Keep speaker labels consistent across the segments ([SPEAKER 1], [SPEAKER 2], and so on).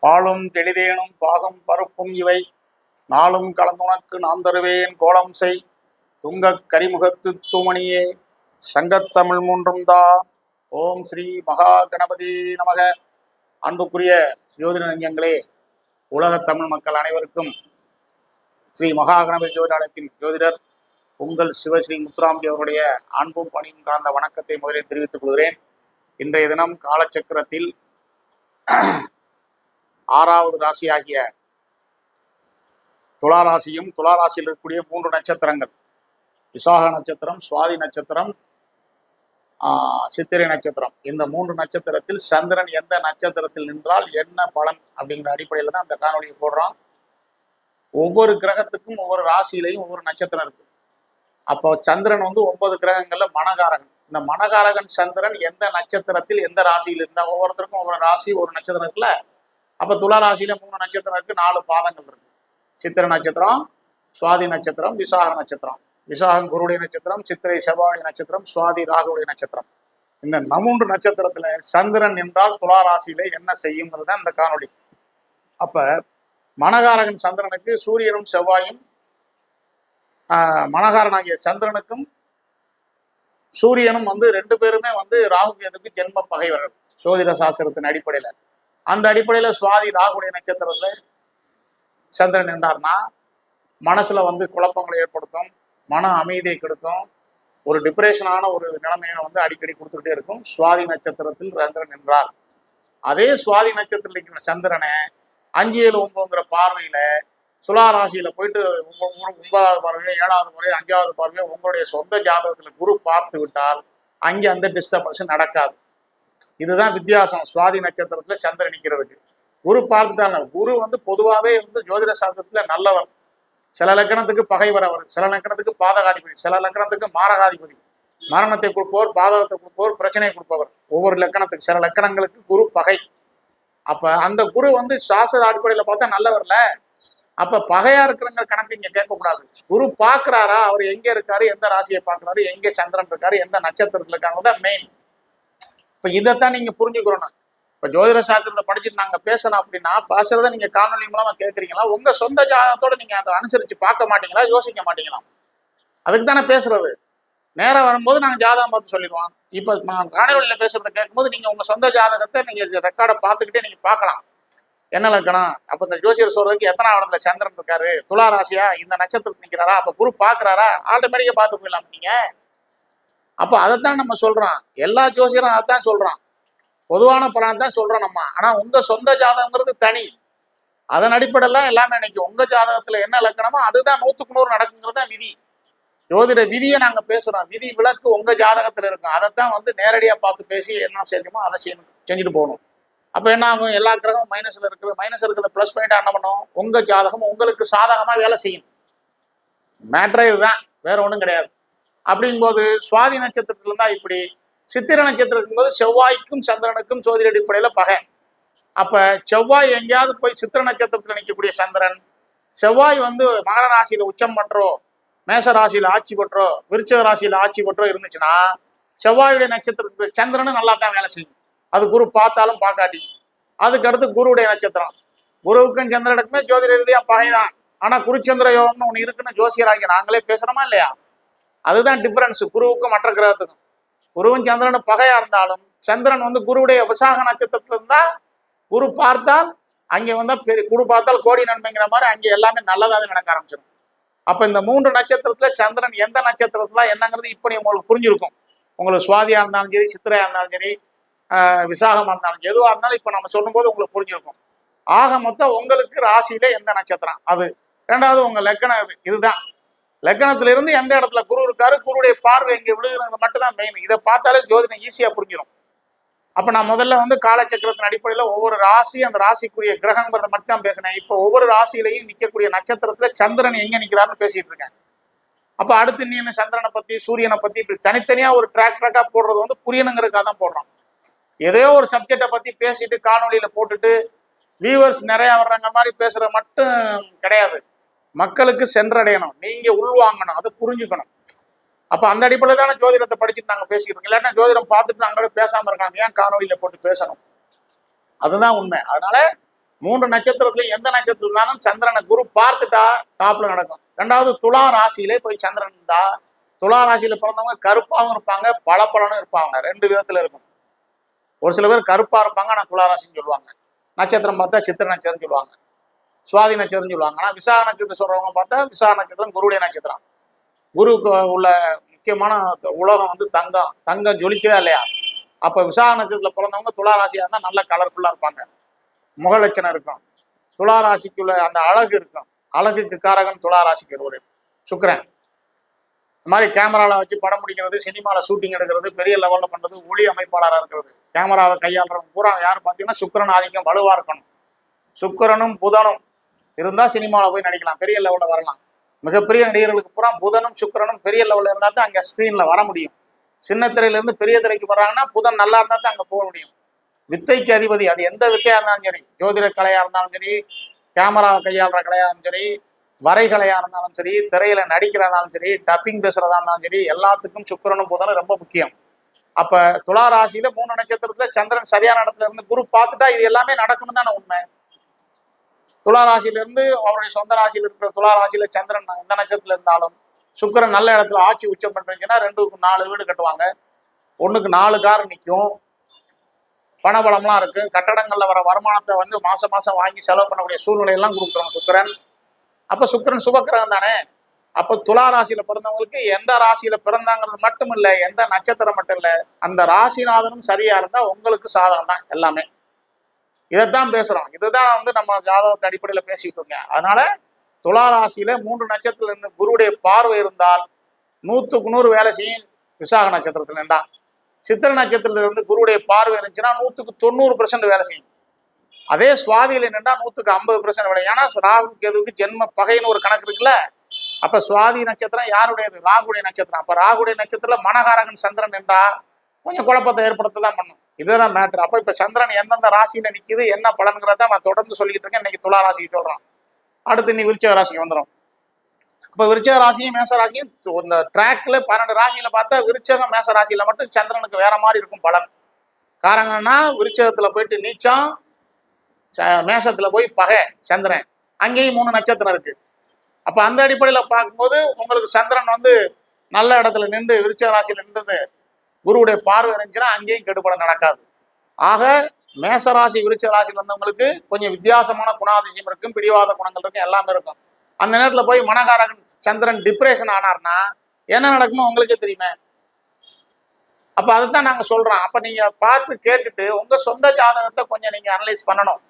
[SPEAKER 1] பாலும் தெளிதேனும் பாகம் பருப்பும் இவை நாளும் கலந்துனக்கு நான் தருவேன் கோலம் செய் துங்கக் கரிமுகத்து தூமணியே சங்கத்தமிழ் மூன்றும் தா. ஓம் ஸ்ரீ மகா கணபதி நமக. அன்புக்குரிய ஜோதிட நெஞ்சங்களே, உலகத் தமிழ் மக்கள் அனைவருக்கும் ஸ்ரீ மகா கணபதி ஜோதிடாலயத்தின் ஜோதிடர் உங்கள் சிவஸ்ரீ முத்துராம்ஜி அவருடைய அன்பும் பணியும் சார்ந்த வணக்கத்தை முதலில் தெரிவித்துக் கொள்கிறேன். இன்றைய தினம் காலச்சக்கரத்தில் 6வது ராசியாகிய துளாராசியும் துளாராசியில் இருக்கக்கூடிய 3 நட்சத்திரங்கள் விசாக நட்சத்திரம், சுவாதி நட்சத்திரம், சித்திரை நட்சத்திரம், இந்த 3 நட்சத்திரத்தில் சந்திரன் எந்த நட்சத்திரத்தில் நின்றால் என்ன பலன் அப்படிங்கிற அடிப்படையில் தான் அந்த காணொலியை போடுறோம். ஒவ்வொரு கிரகத்துக்கும் ஒவ்வொரு ராசியிலையும் ஒவ்வொரு நட்சத்திரம் இருக்கு. அப்போ சந்திரன் 9 கிரகங்கள்ல மனகாரகன். இந்த மனகாரகன் சந்திரன் எந்த நட்சத்திரத்தில் எந்த ராசியில் இருந்தா, ஒவ்வொருத்தருக்கும் ஒவ்வொரு ராசி ஒரு நட்சத்திரம் இருக்குல்ல. அப்ப துலா ராசியில 3 நட்சத்திரம் இருக்கு, 4 பாதங்கள் இருக்கு. சித்திரை நட்சத்திரம், சுவாதி நட்சத்திரம், விசாக நட்சத்திரம். விசாகம் குருடைய நட்சத்திரம், சித்திரை செவ்வாய் நட்சத்திரம், சுவாதி ராகுடைய நட்சத்திரம். இந்த 3 நட்சத்திரத்துல சந்திரன் என்றால் துலா ராசியில என்ன செய்யுங்கிறது இந்த காணொலி. அப்ப மனகாரகன் சந்திரனுக்கு சூரியனும் செவ்வாயும், மனகாரனாகிய சந்திரனுக்கும் சூரியனும் 2 பேருமே ராகு கேதுக்கு ஜென்ம பகைவர்கள் சோதிட சாஸ்திரத்தின் அடிப்படையில. அந்த அடிப்படையில சுவாதி ராகுடைய நட்சத்திரத்துல சந்திரன் என்றார்னா மனசுல குழப்பங்களை ஏற்படுத்தும், மன அமைதியை கெடுக்கும், ஒரு டிப்ரெஷனான ஒரு நிலைமையை அடிக்கடி கொடுத்துக்கிட்டே இருக்கும். சுவாதி நட்சத்திரத்தில் சந்திரன் என்றார். அதே சுவாதி நட்சத்திரத்தில் இருக்கிற சந்திரனை 5, 7, 9 பார்வையில துலா ராசியில போயிட்டு 9வது பார்வையோ 7வது பார்வையோ 5வது பார்வையோ உங்களுடைய சொந்த ஜாதகத்துல குரு பார்த்து விட்டால் அங்கே அந்த டிஸ்டர்பன்ஸ் நடக்காது. இதுதான் வித்தியாசம். சுவாதி நட்சத்திரத்துல சந்திரன் நிற்கிறதுக்கு குரு பார்த்துட்டாங்க. குரு பொதுவாகவே ஜோதிட சாஸ்திரத்துல நல்லவர். சில லக்கணத்துக்கு பகைவர் அவர், சில லக்கணத்துக்கு பாதகாதிபதி, சில லக்கணத்துக்கு மாரகாதிபதி. மரணத்தை கொடுப்பவர், பாதகத்தை கொடுப்பவர், பிரச்சனையை கொடுப்பவர். ஒவ்வொரு லக்கணத்துக்கு சில லக்கணங்களுக்கு குரு பகை. அப்ப அந்த குரு சாஸ்திர அடிப்படையில பார்த்தா நல்லவர்ல. அப்ப பகையா இருக்கிறங்கிற கணக்கு இங்க கேட்கக்கூடாது. குரு பாக்குறாரா, அவர் எங்க இருக்காரு, எந்த ராசியை பாக்குறாரு, எங்க சந்திரன் இருக்காரு, எந்த நட்சத்திரத்துல இருக்காங்க மெயின். இப்ப இதைத்தான் நீங்க புரிஞ்சுக்கிறோம். இப்ப ஜோதிட சாஸ்திரத்தை படிச்சுட்டு நாங்க பேசணும் அப்படின்னா பேசுறத நீங்க காணொலி மூலமா கேட்கறீங்களா, உங்க சொந்த ஜாதகத்தோட நீங்க அதை அனுசரிச்சு பார்க்க மாட்டீங்களா, யோசிக்க மாட்டீங்களா? அதுக்கு தானே பேசுறது. நேரம் வரும்போது நாங்க ஜாதகம் பார்த்து சொல்லிடுவோம். இப்ப நான் காணொலியில பேசுறதை கேட்கும்போது நீங்க உங்க சொந்த ஜாதகத்தை நீங்க ரெக்கார்டை பார்த்துக்கிட்டே நீங்க பார்க்கலாம். என்ன லக்கணம், அப்ப இந்த ஜோசியர் சொல்றதுக்கு எத்தனாவது இடத்துல சந்திரன் இருக்காரு, துலா ராசியா, இந்த நட்சத்திரத்தில் நிற்கிறாரா, அப்ப குரு பாக்குறாரா, ஆட்டோமேட்டிக்கா பார்த்து போயிடலாம் நீங்க. அப்ப அதைத்தான் நம்ம சொல்றோம். எல்லா ஜோசியரும் அதைத்தான் சொல்றான், பொதுவான பலனை தான் சொல்றோம் நம்ம. ஆனா உங்க சொந்த ஜாதகங்கிறது தனி. அதன் அடிப்படையில எல்லாமே நினைக்கும். உங்க ஜாதகத்துல என்ன லக்கணமோ அதுதான் 100க்கு 100 நடக்குங்கிறது தான் விதி. ஜோதிட விதியை நாங்க பேசுறோம். விதி விலக்கு உங்க ஜாதகத்துல இருக்கும். அதைத்தான் நேரடியா பார்த்து பேசி என்ன செய்யணுமோ அதை செஞ்சுட்டு போகணும். அப்ப என்ன ஆகும், எல்லா கிரகமும் மைனஸ்ல இருக்குது. மைனஸ் இருக்கிறத பிளஸ் பாயிண்டா என்ன பண்ணும், உங்க ஜாதகம் உங்களுக்கு சாதகமா வேலை செய்யும். மேட்ரே இதுதான், வேற ஒண்ணும் கிடையாது. அப்படிங்கும்போது சுவாதி நட்சத்திரத்துல இருந்தா இப்படி, சித்திரை நட்சத்திரத்துக்கும் போது செவ்வாய்க்கும் சந்திரனுக்கும் சோதிட அடிப்படையில பகை. அப்ப செவ்வாய் எங்கேயாவது போய் சித்திரை நட்சத்திரத்துல நிற்கக்கூடிய சந்திரன், செவ்வாய் மகர ராசியில உச்சம் பற்றோ, மேச ராசியில ஆட்சி பற்றோ, விருச்சிக ராசியில ஆட்சி பற்றோ இருந்துச்சுன்னா செவ்வாயுடைய நட்சத்திரத்துக்கு சந்திரனும் நல்லா தான் வேலை செய்யும். அது குரு பார்த்தாலும் பார்க்காட்டி. அதுக்கு அடுத்து குருவுடைய நட்சத்திரம். குருவுக்கும் சந்திரனுக்குமே ஜோதிட ரீதியா பகைதான். ஆனா குருச்சந்திர யோகம்னு ஒண்ணு இருக்குன்னு ஜோசியராகி நாங்களே பேசுறோமா இல்லையா? அதுதான் டிஃபரன்ஸ் குருவுக்கும் மற்ற கிரகத்துக்கும். குருவும் சந்திரனும் பகையா இருந்தாலும் சந்திரன் குருவுடைய விசாக நட்சத்திரத்துல இருந்தா குரு பார்த்தால் அங்கே குரு பார்த்தால் கோடி நன்மைங்கிற மாதிரி அங்கே எல்லாமே நல்லதாவே நடக்க ஆரம்பிச்சிடும். அப்ப இந்த 3 நட்சத்திரத்துல சந்திரன் எந்த நட்சத்திரத்துல என்னங்கிறது இப்ப நீ உங்களுக்கு புரிஞ்சிருக்கும். உங்களுக்கு சுவாதியா இருந்தாலும் சரி, சித்திரையா இருந்தாலும் சரி, விசாகமா இருந்தாலும் எதுவா இருந்தாலும் இப்ப நம்ம சொல்லும் போது உங்களுக்கு புரிஞ்சிருக்கும். ஆக மொத்தம் உங்களுக்கு ராசியில எந்த நட்சத்திரம் அது. 2வது உங்க லக்கணம். இதுதான் லக்கணத்துல இருந்து எந்த இடத்துல குரு இருக்காரு, குருடைய பார்வை எங்க விழுகிறது மட்டும் தான் மெயின். இதை பார்த்தாலே ஜோதிடம் ஈஸியா புரிஞ்சிடும். அப்ப நான் முதல்ல காலச்சக்கரத்தின் அடிப்படையில ஒவ்வொரு ராசி, அந்த ராசிக்குரிய கிரகங்கிறத மட்டும் தான் பேசினேன். இப்ப ஒவ்வொரு ராசியிலையும் நிற்கக்கூடிய நட்சத்திரத்துல சந்திரன் எங்க நிற்கிறாருன்னு பேசிட்டு இருக்கேன். அப்ப அடுத்து நீ சந்திரனை பத்தி சூரியனை பத்தி இப்படி தனித்தனியா ஒரு ட்ராக்கா போடுறது புரியணுங்கிறதுக்காக தான் போடுறோம். ஏதோ ஒரு சப்ஜெக்டை பத்தி பேசிட்டு காணொலியில போட்டுட்டு வியூவர்ஸ் நிறைய வர்றாங்க மாதிரி பேசுற மட்டும் கிடையாது. மக்களுக்கு சென்றடையணும், நீங்க உள்வாங்கணும், அதை புரிஞ்சுக்கணும். அப்ப அந்த அடிப்படையில் தானே ஜோதிடத்தை படிச்சுட்டு நாங்க பேசிக்கிட்டு இருக்கோம். இல்லாட்டா ஜோதிடம் பார்த்துட்டு நாங்களே பேசாம இருக்காங்க, ஏன் காணொலியில போட்டு பேசணும்? அதுதான் உண்மை. அதனால மூன்று நட்சத்திரத்துல எந்த நட்சத்திரம் இருந்தாலும் சந்திரனை குரு பார்த்துட்டா டாப்ல நடக்கும். ரெண்டாவது துலா ராசியிலே போய் சந்திரன் இருந்தா, துலா ராசியில பிறந்தவங்க கருப்பாவும் இருப்பாங்க, பளபளன்னு இருப்பாங்க. ரெண்டு விதத்துல இருக்கும். ஒரு சில பேர் கருப்பா இருப்பாங்க, ஆனா துலா ராசின்னு சொல்லுவாங்க. நட்சத்திரம் பார்த்தா சித்திர நட்சத்திரம் சொல்லுவாங்க, சுவாதி நட்சத்திரம் சொல்லுவாங்க. ஆனா விசாக நட்சத்திரம் சொல்றவங்க பார்த்தா விசாக நட்சத்திரம் குருடைய நட்சத்திரம். குருவுக்கு உள்ள முக்கியமான உலகம் வந்து தங்கம். தங்கம் ஜொலிக்குதா இல்லையா? அப்ப விசாக நட்சத்திரத்துல பிறந்தவங்க துலா ராசியா இருந்தா நல்ல கலர்ஃபுல்லா இருப்பாங்க, முகலட்சணம் இருக்கும், துலா ராசிக்குள்ள அந்த அழகு இருக்கும். அழகுக்கு காரகன் துலா ராசிக்கு ஒரு சுக்கிரன். இந்த மாதிரி கேமரால வச்சு படம் முடிக்கிறது, சினிமாவில் ஷூட்டிங் எடுக்கிறது, பெரிய லெவல்ல பண்றது, ஒளி அமைப்பாளராக இருக்கிறது, கேமராவை கையாளுறவங்க பூரா யார் பார்த்தீங்கன்னா சுக்கிரன் ஆதிக்கம் வலுவா இருக்கணும். சுக்கிரனும் புதனும் இருந்தா சினிமாவில் போய் நடிக்கலாம், பெரிய லெவல்ல வரலாம். மிகப்பெரிய நடிகர்களுக்கு பூரா புதனும் சுக்கிரனும் பெரிய லெவல்ல இருந்தா தான் அங்க ஸ்கிரீன்ல வர முடியும். சின்ன திரையில இருந்து பெரிய திரைக்கு வர்றாங்கன்னா புதன் நல்லா இருந்தா தான் அங்க போக முடியும். வித்தைக்கு அதிபதி, அது எந்த வித்தையா இருந்தாலும் சரி, ஜோதிட கலையா இருந்தாலும் சரி, கேமரா கையாளுற கலையா இருந்தாலும் சரி, வரைகலையா இருந்தாலும் சரி, திரையில நடிக்கிறதாலும் சரி, டப்பிங் பேசுறதா இருந்தாலும் சரி, எல்லாத்துக்கும் சுக்கிரனும் புதனும் ரொம்ப முக்கியம். அப்ப துலா ராசியில 3 நட்சத்திரத்துல சந்திரன் சரியான இடத்துல இருந்து குரு பார்த்துட்டா இது எல்லாமே நடக்கணும் தானே உண்மை. துலா ராசியில இருந்து அவருடைய சொந்த ராசியில இருக்கிற துலா ராசியில சந்திரன் எந்த நட்சத்திரத்துல இருந்தாலும் சுக்கிரன் நல்ல இடத்துல ஆட்சி உச்சம் பண்றீங்கன்னா 2க்கு 4 வீடு கட்டுவாங்க, 1க்கு 4 கார் நிற்கும், பணபலம்லாம் இருக்கு, கட்டடங்கள்ல வர வருமானத்தை வந்து மாசம் மாசம் வாங்கி செலவு பண்ணக்கூடிய சூழ்நிலை எல்லாம் கொடுக்குறோம் சுக்கிரன். அப்ப சுக்கிரன் சுபக்கிரகம் தானே. அப்ப துலா ராசியில பிறந்தவங்களுக்கு எந்த ராசியில பிறந்தாங்கிறது மட்டும் இல்ல, எந்த நட்சத்திரம் மட்டும் இல்ல, அந்த ராசிநாதனும் சரியா இருந்தா உங்களுக்கு சாதகம் தான் எல்லாமே. இதைத்தான் பேசுறோம், இதுதான் வந்து நம்ம ஜாதகத்தை அடிப்படையில பேசிட்டு இருக்கோம். அதனால துலா ராசியில 3 நட்சத்திரத்துல இருந்து குருவுடைய பார்வை இருந்தால் 100க்கு 100 வேலை செய்யும். விசாக நட்சத்திரத்துல இருந்தா, சித்திர நட்சத்திரத்துல இருந்து குருவுடைய பார்வை இருந்துச்சுன்னா 100க்கு 90% வேலை செய்யும். அதே சுவாதியில நின்றா 100க்கு 50% வேலை. ஏன்னா ராகு கேதுவுக்கு ஜென்ம பகைன்னு ஒரு கணக்கு இருக்குல்ல. அப்ப சுவாதி நட்சத்திரம் யாருடையது? ராகுடைய நட்சத்திரம். அப்ப ராகுடைய நட்சத்திரத்துல மனகாரகன் சந்திரன் என்றா கொஞ்சம் குழப்பத்தை ஏற்படுத்ததான் பண்ணும். இதுதான் மேட்ரு. அப்ப இப்ப சந்திரன் எந்தெந்த ராசியில நிக்குது, என்ன பலன்கிறத நான் தொடர்ந்து சொல்லிட்டு இருக்கேன். இன்னைக்கு துலா ராசிக்கு சொல்றோம், அடுத்து நீ விருச்சிக ராசிக்கு வந்துடும். அப்ப விருச்சிக ராசியும் மேச ராசியும் இந்த ட்ராக்ல 12 ராசியில பார்த்தா விருச்சகம் மேச ராசியில மட்டும் சந்திரனுக்கு வேற மாதிரி இருக்கும் பலன். காரணம்னா விருச்சகத்துல போயிட்டு நீச்சம், மேசத்துல போய் பகை சந்திரன், அங்கேயும் 3 நட்சத்திரம் இருக்கு. அப்ப அந்த அடிப்படையில பார்க்கும்போது உங்களுக்கு சந்திரன் வந்து நல்ல இடத்துல நின்று விருச்சிக ராசியில நின்றது குருவுடைய பார்வை இருந்துச்சுன்னா அங்கேயும் கெடுபடம் நடக்காது. ஆக மேசராசி விருச்சிக ராசியில் வந்தவங்களுக்கு கொஞ்சம் வித்தியாசமான குணாதிசயம் இருக்கும், பிடிவாத குணங்கள் இருக்கும், எல்லாமே இருக்கும். அந்த நேரத்துல போய் மனகாரகன் சந்திரன் டிப்ரெஷன் ஆனார்னா என்ன நடக்குமோ உங்களுக்கே தெரியுமே. அப்ப அதுதான் நாங்க சொல்றோம். அப்ப நீங்க பார்த்து கேட்டுட்டு உங்க சொந்த ஜாதகத்தை கொஞ்சம் நீங்க அனலைஸ் பண்ணணும்.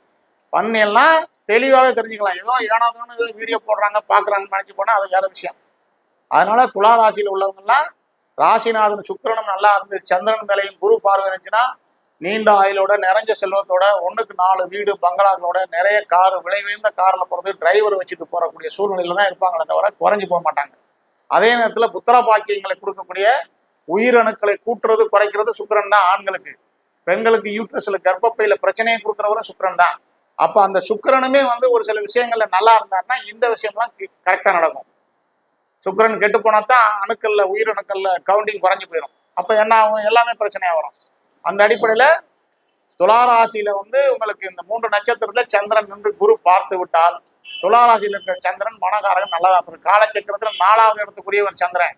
[SPEAKER 1] பண்ணலாம் தெளிவாகவே தெரிஞ்சுக்கலாம். ஏதோ ஏனாதோன்னு ஏதோ வீடியோ போடுறாங்க பாக்குறாங்கன்னு நினைச்சு போனா அது வேற விஷயம். அதனால துலா ராசியில உள்ளவங்கலாம் ராசிநாதன் சுக்கிரனும் நல்லா இருந்து சந்திரன் மேலையும் குரு பார்வை இருந்துச்சுன்னா நீண்ட ஆயுளோட, நிறைஞ்ச செல்வத்தோட, 1க்கு 4 வீடு பங்களாக்களோட, நிறைய கார், விலை உயர்ந்த கார்ல போறது, டிரைவர் வச்சுட்டு போறக்கூடிய சூழ்நிலையில தான் இருப்பாங்களே தவிர குறைஞ்சு போக மாட்டாங்க. அதே நேரத்துல புத்திர பாக்கியங்களை கொடுக்கக்கூடிய உயிரணுக்களை கூட்டுறது குறைக்கிறது சுக்கிரன் தான் ஆண்களுக்கு. பெண்களுக்கு யூட்ரஸ்ல கர்ப்பப்பையில பிரச்சனையை கொடுக்குறவரும் சுக்கிரன் தான். அப்ப அந்த சுக்கிரனுமே வந்து ஒரு சில விஷயங்கள்ல நல்லா இருந்தாருன்னா இந்த விஷயம்லாம் கரெக்டா நடக்கும். சுக்கிரன் கெட்டு போனா தான் அணுக்கள்ல உயிரணுக்கள்ல கவுண்டிங் குறைஞ்சு போயிடும். அப்ப என்ன ஆகும்? எல்லாமே பிரச்சனையா வரும். அந்த அடிப்படையில துளாராசியில வந்து உங்களுக்கு இந்த 3 நட்சத்திரத்துல சந்திரன் நின்று குரு பார்த்து விட்டால் துளாராசியில இருக்கிற சந்திரன் மனகாரகன் நல்லதா இருக்கும். காலச்சக்கரத்துல 4வது இடத்துக்குரிய ஒரு சந்திரன்.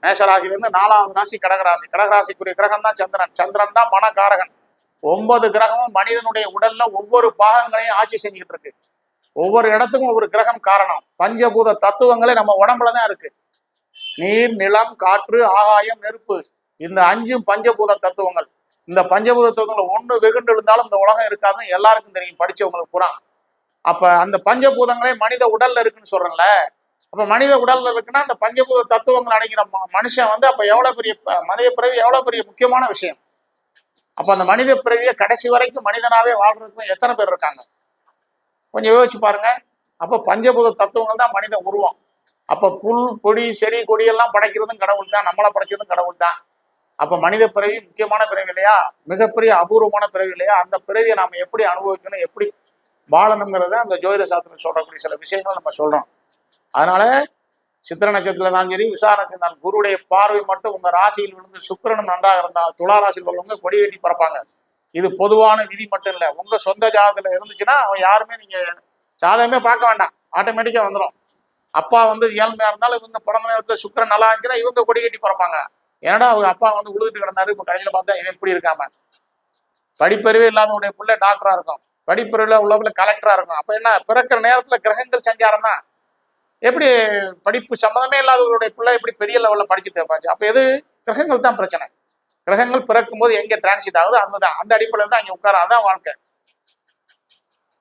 [SPEAKER 1] மேஷராசில இருந்து 4வது ராசி கடகராசி. கடகராசிக்குரிய கிரகம் தான் சந்திரன். சந்திரன் தான் மனகாரகன். 9 கிரகமும் மனிதனுடைய உடல்ல ஒவ்வொரு பாகங்களையும் ஆட்சி செஞ்சுக்கிட்டு இருக்கு. ஒவ்வொரு இடத்துக்கும் ஒவ்வொரு கிரகம் காரணம். பஞ்சபூத தத்துவங்களே நம்ம உடம்புலதான் இருக்கு. நீர், நிலம், காற்று, ஆகாயம், நெருப்பு, இந்த 5ம் பஞ்சபூத தத்துவங்கள். இந்த பஞ்சபூத தத்துவங்களை ஒண்ணு வெகுண்டு இருந்தாலும் இந்த உலகம் இருக்காதுன்னு எல்லாருக்கும் தெரியும், படிச்சவங்களுக்கு பூரா. அப்ப அந்த பஞ்சபூதங்களே மனித உடல்ல இருக்குன்னு சொல்றேன்ல. அப்ப மனித உடல்ல இருக்குன்னா அந்த பஞ்சபூத தத்துவங்கள் அடைகிற மனுஷன் வந்து அப்ப எவ்வளவு பெரிய மனித பிறவி, எவ்வளவு பெரிய முக்கியமான விஷயம். அப்ப அந்த மனித பிறவியை கடைசி வரைக்கும் மனிதனாவே வாழ்றதுக்கு எத்தனை பேர் இருக்காங்க கொஞ்சம் யோசிச்சு பாருங்க. அப்ப பஞ்சபூத தத்துவங்கள் தான் மனித உருவம். அப்ப புல், பொடி, செடி, கொடியெல்லாம் படைக்கிறதும் கடவுள் தான், நம்மளை படைக்கிறதும் கடவுள் தான். அப்ப மனித பிறவி முக்கியமான பிறவி இல்லையா? மிகப்பெரிய அபூர்வமான பிறவி இல்லையா? அந்த பிறவியை நாம எப்படி அனுபவிக்கணும், எப்படி வாழணுங்கிறத அந்த ஜோதிட சாஸ்திரம் சொல்றக்கூடிய சில விஷயங்கள் நம்ம சொல்றோம். அதனால சித்திர நட்சத்திரம் தான் சரி, விசாக நட்சத்திரம், குருடைய பார்வை மட்டும் உங்க ராசியில் விழுந்து சுக்கிரனும் நன்றாக இருந்தால் துலா ராசியில் உள்ளவங்க கொடி கட்டி பறப்பாங்க. இது பொதுவான விதி மட்டும் இல்லை. உங்க சொந்த ஜாதகத்துல இருந்துச்சுன்னா அவன் யாருமே நீங்க ஜாதகமே பார்க்க வேண்டாம், ஆட்டோமேட்டிக்கா வந்துடும். அப்பா வந்து ஏழ்மையா இருந்தாலும் இவங்க பிறந்த நேரத்துல சுக்கிரன் நல்லா இருந்துச்சுன்னா இவங்க கொடி கட்டி பிறப்பாங்க. ஏன்னா அவங்க அப்பா வந்து உழுதுட்டு கிடந்தாரு, இப்ப கடைசியில பார்த்தா இவன் இப்படி இருக்காம. படிப்பறிவே இல்லாதவனுடைய பிள்ளை டாக்டரா இருக்கும், படிப்பறிவுல உள்ள பிள்ளை கலெக்டரா இருக்கும். அப்ப என்ன, பிறக்கிற நேரத்துல கிரகங்கள் சஞ்சாரம் தான். எப்படி படிப்பு சம்மந்தமே இல்லாதவர்களுடைய பிள்ளை எப்படி பெரிய லெவல்ல படிச்சுட்டு பாச்சு? அப்ப எது, கிரகங்கள் தான் பிரச்சனை. கிரகங்கள் பிறக்கும் போது எங்க டிரான்சிட் ஆகுது அந்த அடிப்படையில் தான் இங்க உட்கார, அதான் வாழ்க்கை.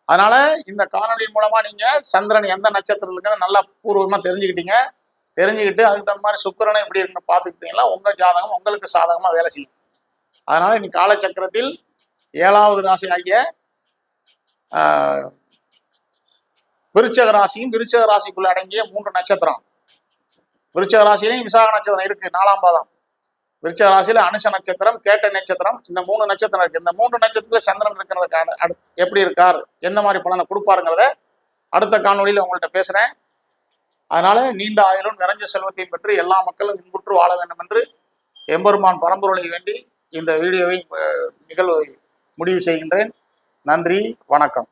[SPEAKER 1] அதனால இந்த காணொலியின் மூலமா நீங்க சந்திரன் எந்த நட்சத்திரத்துல இருக்கு நல்லா பூர்வமா தெரிஞ்சுக்கிட்டு அதுக்கு தகுந்த மாதிரி சுக்கிரனை எப்படி இருக்குன்னு பார்த்துக்கிட்டீங்கன்னா உங்க ஜாதகம் உங்களுக்கு சாதகமா வேலை செய்யும். அதனால இன்னைக்கு காலச்சக்கரத்தில் 7வது ராசி ஆகிய விருச்சக ராசியும் விருச்சக ராசிக்குள்ள அடங்கிய 3 நட்சத்திரம். விருச்சக ராசியிலையும் விசாக நட்சத்திரம் இருக்கு, 4ஆம் பாதம். விருச்சக ராசியில அனுஷ நட்சத்திரம், கேட்ட நட்சத்திரம், இந்த 3 நட்சத்திரம் இருக்கு. இந்த 3 நட்சத்திரத்துல சந்திரன் இருக்கிறதுக்கான எப்படி இருக்கார், எந்த மாதிரி பலனை கொடுப்பாருங்கிறத அடுத்த காணொலியில் உங்கள்கிட்ட பேசுறேன். அதனால நீண்ட ஆயுளும் நிறைஞ்ச செல்வத்தையும் பெற்று எல்லா மக்களும் இன்புற்று வாழ வேண்டும் என்று எம்பெருமான் பரம்பொருளை வேண்டி இந்த வீடியோவை நிகழ்வை முடிவு செய்கின்றேன். நன்றி, வணக்கம்.